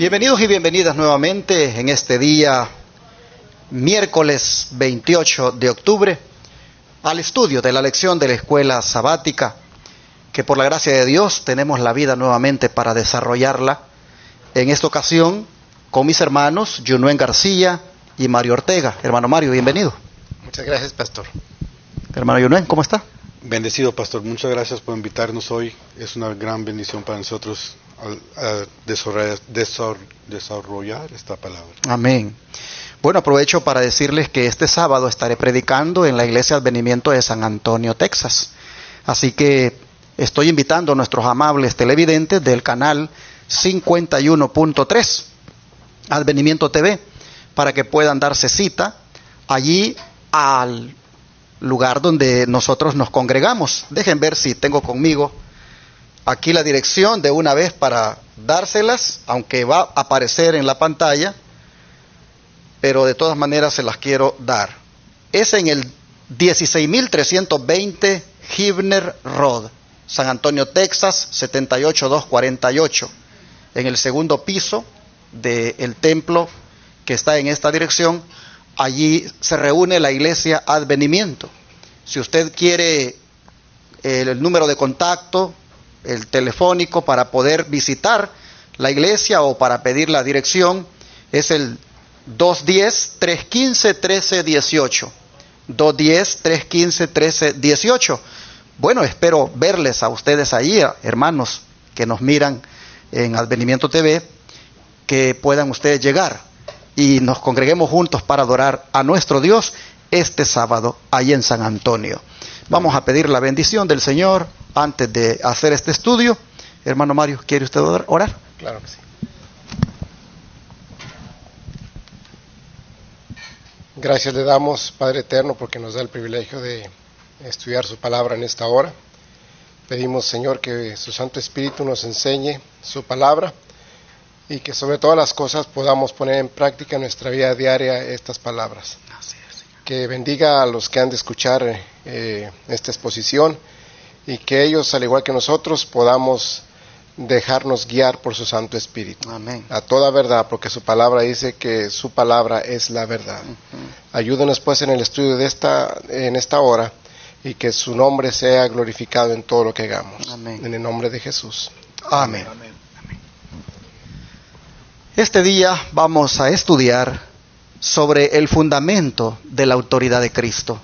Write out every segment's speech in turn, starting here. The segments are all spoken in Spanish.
Bienvenidos y bienvenidas nuevamente en este día, miércoles 28 de octubre, al estudio de la lección de la escuela sabática, que por la gracia de Dios tenemos la vida nuevamente para desarrollarla. En esta ocasión, con mis hermanos Yunuen García y Mario Ortega. Hermano Mario, bienvenido. Muchas gracias, pastor. Hermano Yunuen, ¿cómo está? Bendecido, pastor. Muchas gracias por invitarnos hoy. Es una gran bendición para nosotros desarrollar esta palabra. Amén. Bueno, aprovecho para decirles que este sábado estaré predicando en la Iglesia Advenimiento de San Antonio, Texas. Así que estoy invitando a nuestros amables televidentes del canal 51.3, Advenimiento TV, para que puedan darse cita allí al lugar donde nosotros nos congregamos. Dejen ver si tengo conmigo aquí la dirección de una vez para dárselas, aunque va a aparecer en la pantalla, pero de todas maneras se las quiero dar. Es en el 16.320 Hibner Road, San Antonio, Texas, 78248, en el segundo piso del templo que está en esta dirección. Allí se reúne la Iglesia Advenimiento. Si usted quiere el número de contacto, el telefónico para poder visitar la iglesia o para pedir la dirección, es el 210-315-1318. 210-315-1318. Bueno, espero verles a ustedes ahí, hermanos que nos miran en Advenimiento TV, que puedan ustedes llegar y nos congreguemos juntos para adorar a nuestro Dios este sábado allí en San Antonio. Vamos a pedir la bendición del Señor antes de hacer este estudio. Hermano Mario, ¿quiere usted orar? Claro que sí. Gracias le damos, Padre Eterno, porque nos da el privilegio de estudiar su palabra en esta hora. Pedimos, Señor, que su Santo Espíritu nos enseñe su palabra y que sobre todas las cosas podamos poner en práctica en nuestra vida diaria estas palabras. Que bendiga a los que han de escuchar esta exposición y que ellos, al igual que nosotros, podamos dejarnos guiar por su Santo Espíritu. Amén. A toda verdad, porque su palabra dice que su palabra es la verdad. Ayúdenos pues en el estudio en esta hora y que su nombre sea glorificado en todo lo que hagamos. Amén. En el nombre de Jesús. Amén. Amén. Este día vamos a estudiar sobre el fundamento de la autoridad de Cristo.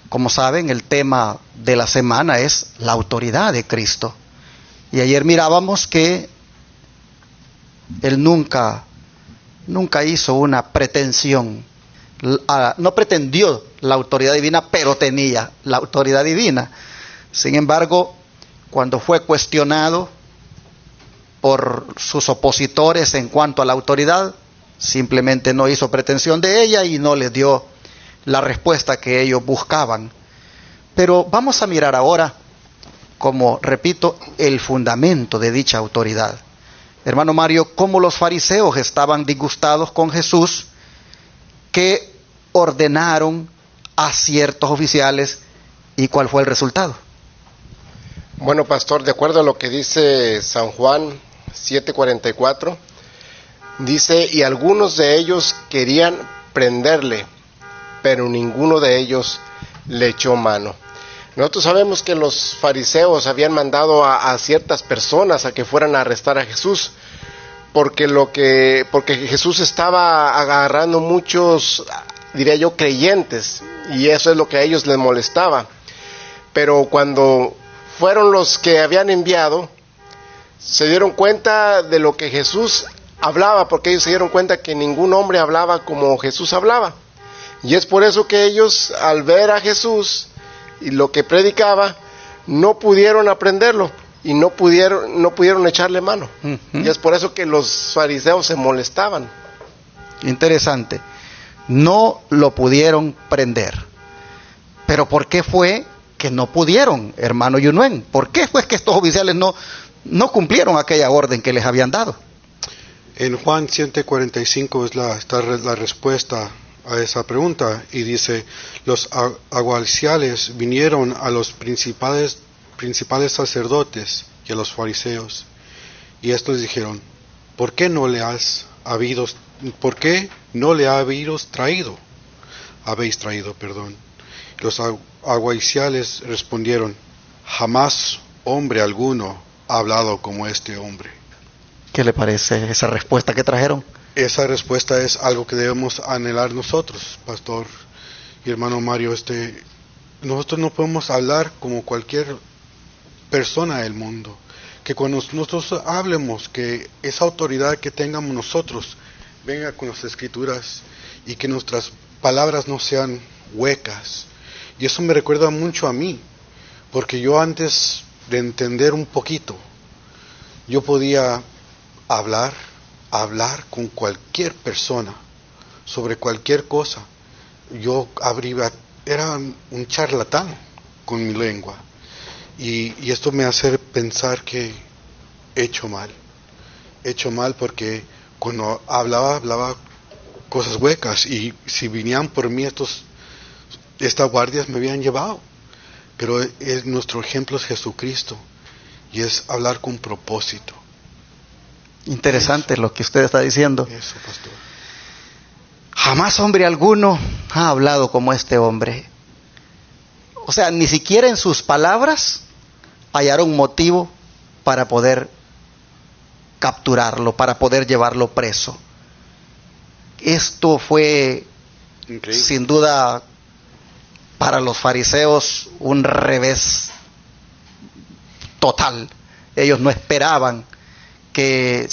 Como saben, el tema de la semana es la autoridad de Cristo. Y ayer mirábamos que Él nunca hizo una pretensión. No pretendió la autoridad divina, pero tenía la autoridad divina. Sin embargo, cuando fue cuestionado por sus opositores en cuanto a la autoridad, simplemente no hizo pretensión de ella y no les dio la respuesta que ellos buscaban. Pero vamos a mirar ahora, como repito, el fundamento de dicha autoridad. Hermano Mario, cómo los fariseos estaban disgustados con Jesús, que ordenaron a ciertos oficiales, y cuál fue el resultado. Bueno, pastor, de acuerdo a lo que dice San Juan 7:44, dice, y algunos de ellos querían prenderle, pero ninguno de ellos le echó mano. Nosotros sabemos que los fariseos habían mandado a ciertas personas a que fueran a arrestar a Jesús, porque Jesús estaba agarrando muchos, diría yo, creyentes, y eso es lo que a ellos les molestaba. Pero cuando fueron los que habían enviado, se dieron cuenta de lo que Jesús hablaba, porque ellos se dieron cuenta que ningún hombre hablaba como Jesús hablaba. Y es por eso que ellos, al ver a Jesús y lo que predicaba, no pudieron aprenderlo y no pudieron echarle mano. Y es por eso que los fariseos se molestaban. Interesante. No lo pudieron prender. Pero ¿por qué fue que no pudieron, hermano Yunuen? ¿Por qué fue que estos oficiales no cumplieron aquella orden que les habían dado? En Juan 7:45 está la respuesta a esa pregunta, y dice, los alguaciles vinieron a los principales sacerdotes y a los fariseos, y estos dijeron, ¿por qué no le habéis traído? Los aguaciales respondieron: jamás hombre alguno ha hablado como este hombre. ¿Qué le parece esa respuesta que trajeron? Esa respuesta es algo que debemos anhelar nosotros, pastor y hermano Mario. Nosotros no podemos hablar como cualquier persona del mundo. Que cuando nosotros hablemos, que esa autoridad que tengamos nosotros venga con las escrituras y que nuestras palabras no sean huecas. Y eso me recuerda mucho a mí, porque yo antes de entender un poquito, yo podía hablar con cualquier persona sobre cualquier cosa. Era un charlatán con mi lengua. Y esto me hace pensar que he hecho mal porque cuando hablaba cosas huecas, y si venían por mí estas guardias me habían llevado. Pero nuestro ejemplo es Jesucristo, y es hablar con propósito. Interesante lo que usted está diciendo. Eso, pastor. Jamás hombre alguno ha hablado como este hombre. O sea, ni siquiera en sus palabras hallaron motivo para poder capturarlo, para poder llevarlo preso. Esto fue, increíble, sin duda, para los fariseos un revés total. Ellos no esperaban que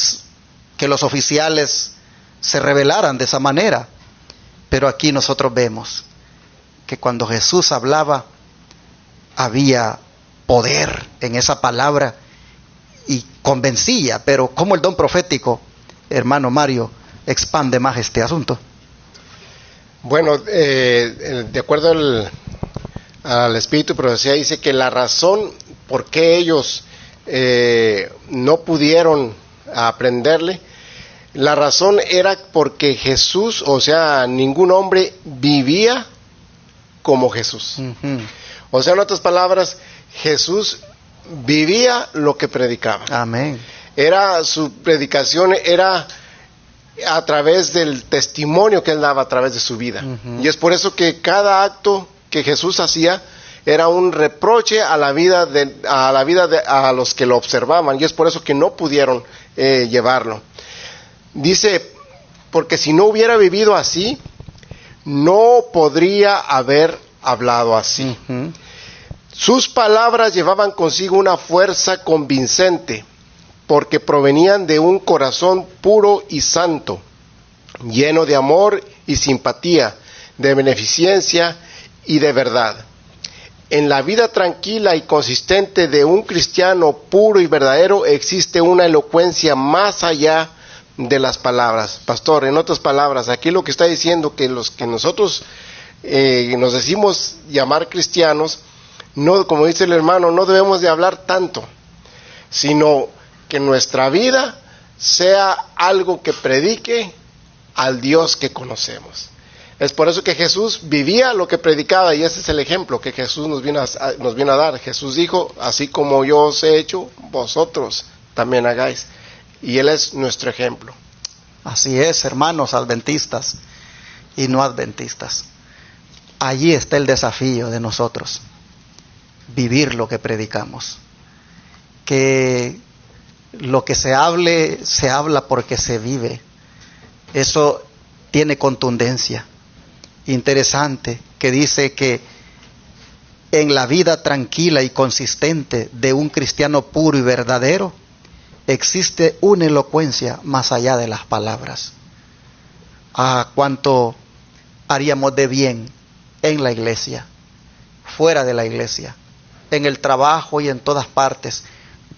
los oficiales se rebelaran de esa manera. Pero aquí nosotros vemos que cuando Jesús hablaba, había poder en esa palabra y convencía. Pero ¿cómo el don profético, hermano Mario, expande más este asunto? Bueno, de acuerdo al Espíritu de Profecía, dice que la razón por qué ellos no pudieron aprenderle, la razón era porque Jesús, o sea, ningún hombre vivía como Jesús. Uh-huh. O sea, en otras palabras, Jesús vivía lo que predicaba. Amén. Su predicación era a través del testimonio que él daba a través de su vida. Uh-huh. Y es por eso que cada acto que Jesús hacía era un reproche a la vida a los que lo observaban, y es por eso que no pudieron llevarlo. Dice, porque si no hubiera vivido así, no podría haber hablado así. Uh-huh. Sus palabras llevaban consigo una fuerza convincente, porque provenían de un corazón puro y santo, lleno de amor y simpatía, de beneficencia y de verdad. En la vida tranquila y consistente de un cristiano puro y verdadero existe una elocuencia más allá de las palabras. Pastor, en otras palabras, aquí lo que está diciendo, que los que nosotros nos decimos llamar cristianos, no, como dice el hermano, no debemos de hablar tanto, sino que nuestra vida sea algo que predique al Dios que conocemos. Es por eso que Jesús vivía lo que predicaba, y ese es el ejemplo que Jesús nos vino a dar. Jesús dijo, así como yo os he hecho, vosotros también hagáis. Y Él es nuestro ejemplo. Así es, hermanos adventistas y no adventistas. Allí está el desafío de nosotros, vivir lo que predicamos. Que lo que se habla porque se vive. Eso tiene contundencia. Interesante que dice que en la vida tranquila y consistente de un cristiano puro y verdadero existe una elocuencia más allá de las palabras. Cuánto haríamos de bien en la iglesia, fuera de la iglesia, en el trabajo y en todas partes.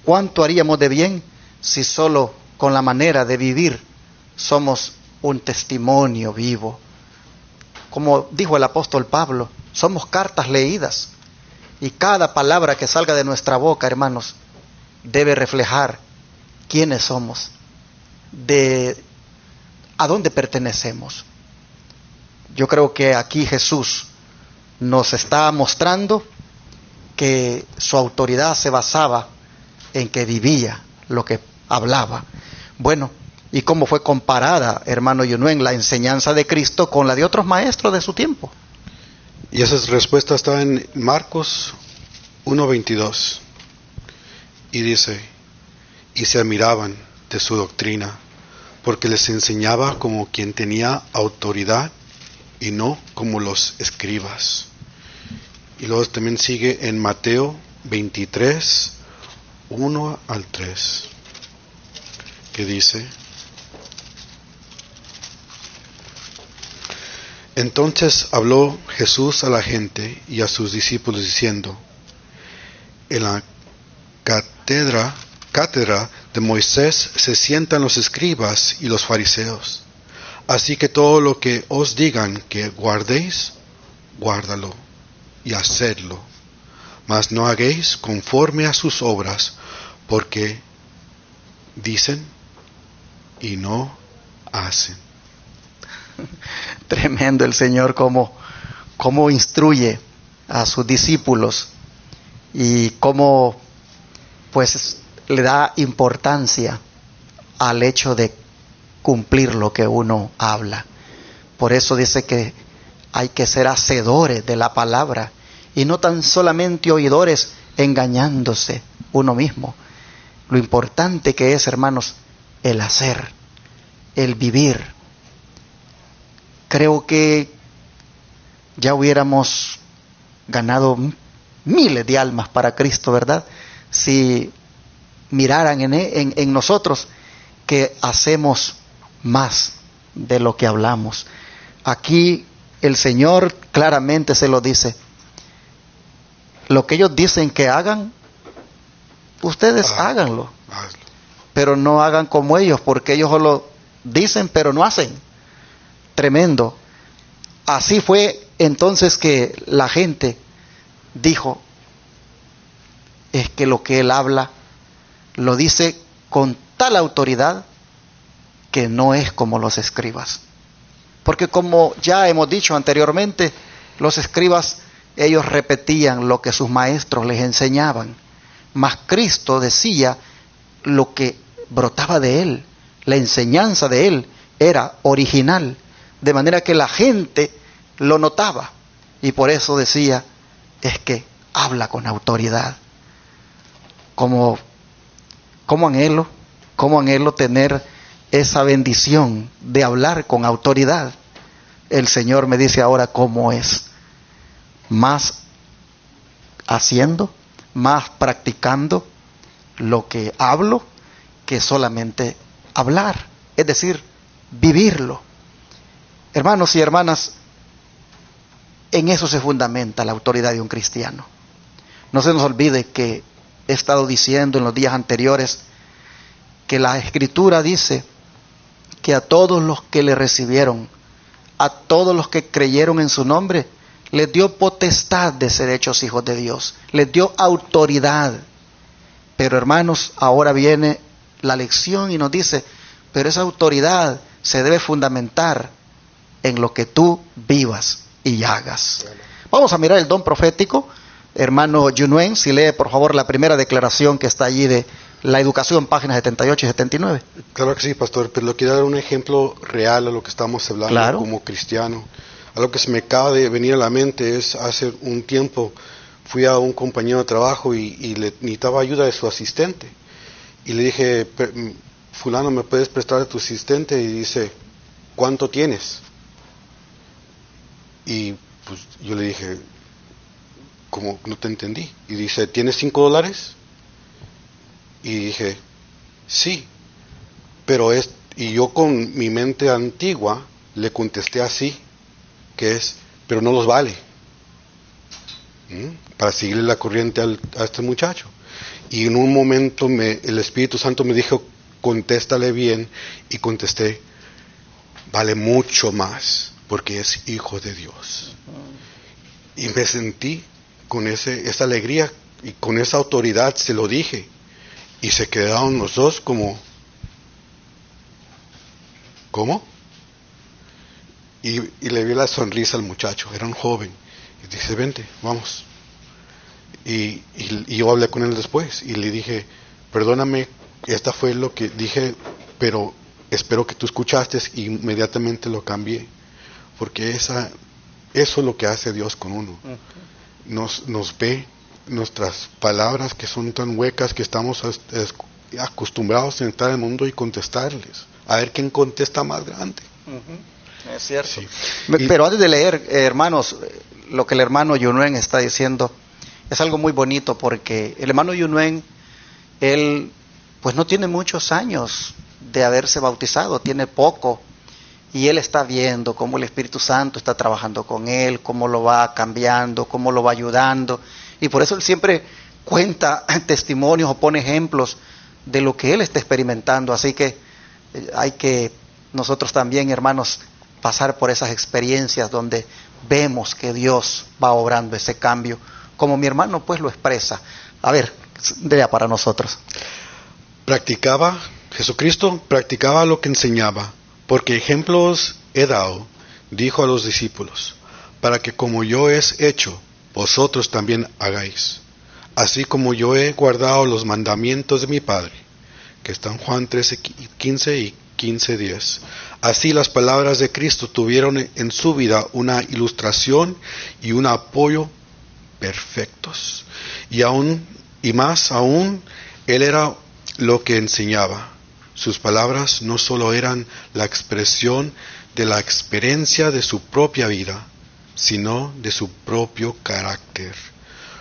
Cuánto haríamos de bien si solo con la manera de vivir somos un testimonio vivo. Como dijo el apóstol Pablo, somos cartas leídas, y cada palabra que salga de nuestra boca, hermanos, debe reflejar quiénes somos, a dónde pertenecemos. Yo creo que aquí Jesús nos está mostrando que su autoridad se basaba en que vivía lo que hablaba. Bueno, y cómo fue comparada, hermano Yunuen, la enseñanza de Cristo con la de otros maestros de su tiempo. Y esa respuesta está en Marcos 1:22. Y dice, y se admiraban de su doctrina, porque les enseñaba como quien tenía autoridad y no como los escribas. Y luego también sigue en Mateo 23, 1-3, que dice, entonces habló Jesús a la gente y a sus discípulos diciendo, en la cátedra de Moisés se sientan los escribas y los fariseos. Así que todo lo que os digan que guardéis, guárdalo y hacedlo. Mas no hagáis conforme a sus obras, porque dicen y no hacen. Tremendo el Señor cómo instruye a sus discípulos y cómo pues le da importancia al hecho de cumplir lo que uno habla. Por eso dice que hay que ser hacedores de la palabra y no tan solamente oidores engañándose uno mismo. Lo importante que es, hermanos, el hacer, el vivir. Creo que ya hubiéramos ganado miles de almas para Cristo, ¿verdad? Si miraran en nosotros que hacemos más de lo que hablamos. Aquí el Señor claramente se lo dice. Lo que ellos dicen que hagan, ustedes háganlo. Hazlo. Pero no hagan como ellos, porque ellos solo dicen pero no hacen. Tremendo. Así fue entonces que la gente dijo, es que lo que él habla lo dice con tal autoridad que no es como los escribas. Porque como ya hemos dicho anteriormente, los escribas, ellos repetían lo que sus maestros les enseñaban. Mas Cristo decía lo que brotaba de él. La enseñanza de él era original. De manera que la gente lo notaba. Y por eso decía, es que habla con autoridad. Como anhelo tener esa bendición de hablar con autoridad. El Señor me dice ahora cómo es. Más haciendo, más practicando lo que hablo, que solamente hablar. Es decir, vivirlo. Hermanos y hermanas, en eso se fundamenta la autoridad de un cristiano. No se nos olvide que he estado diciendo en los días anteriores que la Escritura dice que a todos los que le recibieron, a todos los que creyeron en su nombre, les dio potestad de ser hechos hijos de Dios, les dio autoridad. Pero hermanos, ahora viene la lección y nos dice, pero esa autoridad se debe fundamentar en lo que tú vivas y hagas. Vamos a mirar el don profético. Hermano Yunuen, si lee por favor la primera declaración que está allí de la educación, páginas 78 y 79. Claro que sí, pastor, pero le quiero dar un ejemplo real a lo que estamos hablando. Claro. Como cristiano. Algo que se me acaba de venir a la mente es, hace un tiempo fui a un compañero de trabajo y le necesitaba ayuda de su asistente. Y le dije, fulano, ¿me puedes prestar a tu asistente? Y dice, ¿cuánto tienes? Y pues yo le dije, ¿cómo? No te entendí. Y dice, ¿tienes $5? Y dije, sí, pero y yo con mi mente antigua le contesté así, que es, pero no los vale. Para seguirle la corriente a este muchacho. Y en un momento el Espíritu Santo me dijo, contéstale bien, y contesté, vale mucho más, porque es hijo de Dios. Y me sentí con esa alegría y con esa autoridad, se lo dije. Y se quedaron los dos como, ¿cómo? Y le vi la sonrisa al muchacho, era un joven. Y dice, vente, vamos. Y yo hablé con él después y le dije, perdóname, esta fue lo que dije, pero espero que tú escuchaste y inmediatamente lo cambié, porque eso es lo que hace Dios con uno. Nos ve nuestras palabras que son tan huecas que estamos acostumbrados a entrar al mundo y contestarles, a ver quién contesta más grande. Es cierto. Sí. Pero antes de leer, hermanos, lo que el hermano Yunuen está diciendo es algo muy bonito, porque el hermano Yunuen, él pues no tiene muchos años de haberse bautizado, tiene poco, y él está viendo cómo el Espíritu Santo está trabajando con él, cómo lo va cambiando, cómo lo va ayudando, y por eso él siempre cuenta testimonios o pone ejemplos de lo que él está experimentando. Así que hay que nosotros también, hermanos, pasar por esas experiencias donde vemos que Dios va obrando ese cambio, como mi hermano pues lo expresa. A ver, lea para nosotros. Jesucristo practicaba lo que enseñaba, porque ejemplos he dado, dijo a los discípulos, para que como yo he hecho, vosotros también hagáis. Así como yo he guardado los mandamientos de mi Padre, que están Juan 13:15 y 15:10. Así las palabras de Cristo tuvieron en su vida una ilustración y un apoyo perfectos. Y más aún, Él era lo que enseñaba. Sus palabras no solo eran la expresión de la experiencia de su propia vida, sino de su propio carácter.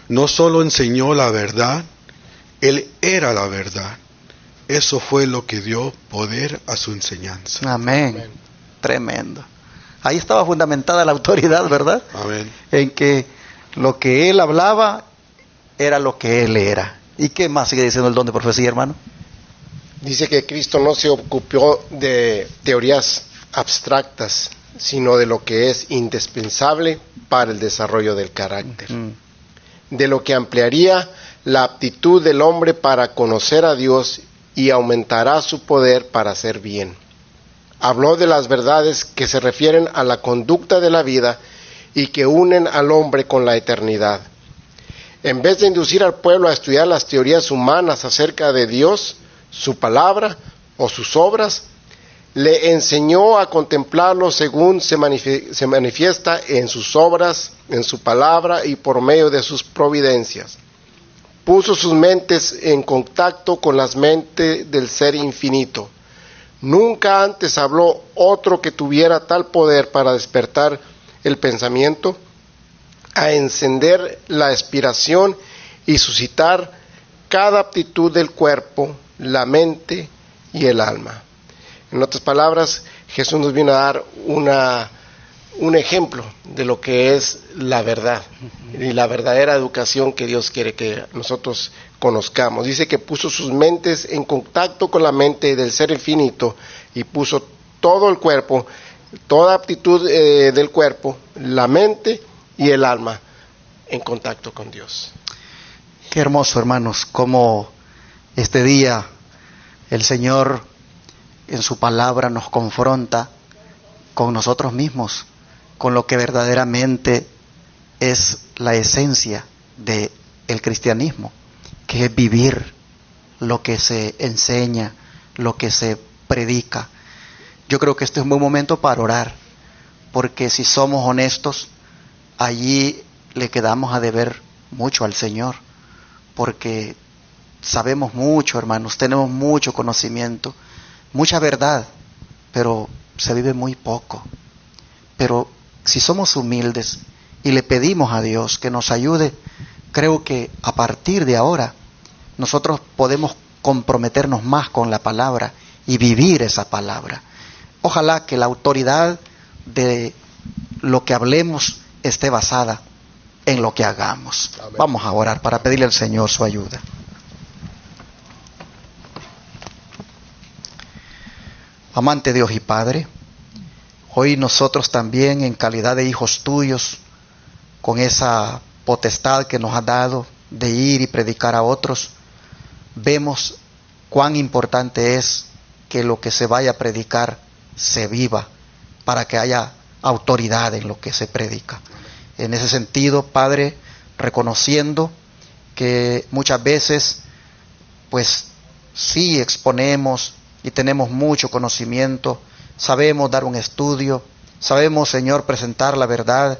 No solo enseñó la verdad, Él era la verdad. Eso fue lo que dio poder a su enseñanza. Amén. Amén. Tremendo. Ahí estaba fundamentada la autoridad, ¿verdad? Amén. En que lo que él hablaba era lo que él era. ¿Y qué más sigue diciendo el don de profecía, hermano? Dice que Cristo no se ocupó de teorías abstractas, sino de lo que es indispensable para el desarrollo del carácter. De lo que ampliaría la aptitud del hombre para conocer a Dios y aumentará su poder para hacer bien. Habló de las verdades que se refieren a la conducta de la vida y que unen al hombre con la eternidad. En vez de inducir al pueblo a estudiar las teorías humanas acerca de Dios, su palabra o sus obras, le enseñó a contemplarlo según se manifiesta en sus obras, en su palabra y por medio de sus providencias. Puso sus mentes en contacto con las mentes del Ser Infinito. Nunca antes habló otro que tuviera tal poder para despertar el pensamiento, a encender la aspiración y suscitar cada aptitud del cuerpo, la mente y el alma. En otras palabras, Jesús nos vino a dar un ejemplo de lo que es la verdad y la verdadera educación que Dios quiere que nosotros conozcamos. Dice que puso sus mentes en contacto con la mente del Ser Infinito y puso todo el cuerpo, toda aptitud del cuerpo, la mente y el alma en contacto con Dios. Qué hermoso, hermanos, cómo este día el Señor en su palabra nos confronta con nosotros mismos, con lo que verdaderamente es la esencia del cristianismo, que es vivir lo que se enseña, lo que se predica. Yo creo que este es un buen momento para orar, porque si somos honestos, allí le quedamos a deber mucho al Señor, porque sabemos mucho, hermanos, tenemos mucho conocimiento, mucha verdad, pero se vive muy poco. Pero si somos humildes y le pedimos a Dios que nos ayude, creo que a partir de ahora nosotros podemos comprometernos más con la palabra y vivir esa palabra. Ojalá que la autoridad de lo que hablemos esté basada en lo que hagamos. Amén. Vamos a orar para pedirle al Señor su ayuda. Amante Dios y Padre, hoy nosotros también en calidad de hijos tuyos, con esa potestad que nos has dado de ir y predicar a otros, vemos cuán importante es que lo que se vaya a predicar se viva, para que haya autoridad en lo que se predica. En ese sentido, Padre, reconociendo que muchas veces, pues sí exponemos y tenemos mucho conocimiento, sabemos dar un estudio, sabemos, Señor, presentar la verdad,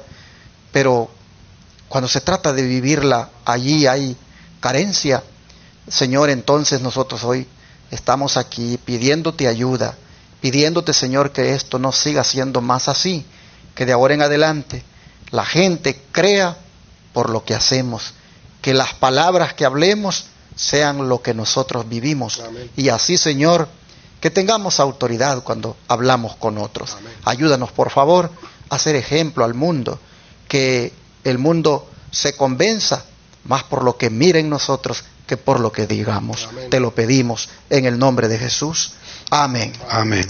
pero cuando se trata de vivirla, allí hay carencia. Señor, entonces nosotros hoy estamos aquí pidiéndote ayuda, pidiéndote, Señor, que esto no siga siendo más así, que de ahora en adelante la gente crea por lo que hacemos, que las palabras que hablemos sean lo que nosotros vivimos. Amén. Y así, Señor, que tengamos autoridad cuando hablamos con otros. Amén. Ayúdanos, por favor, a ser ejemplo al mundo, que el mundo se convenza más por lo que mire en nosotros que por lo que digamos. Amén. Te lo pedimos en el nombre de Jesús. Amén. Amén.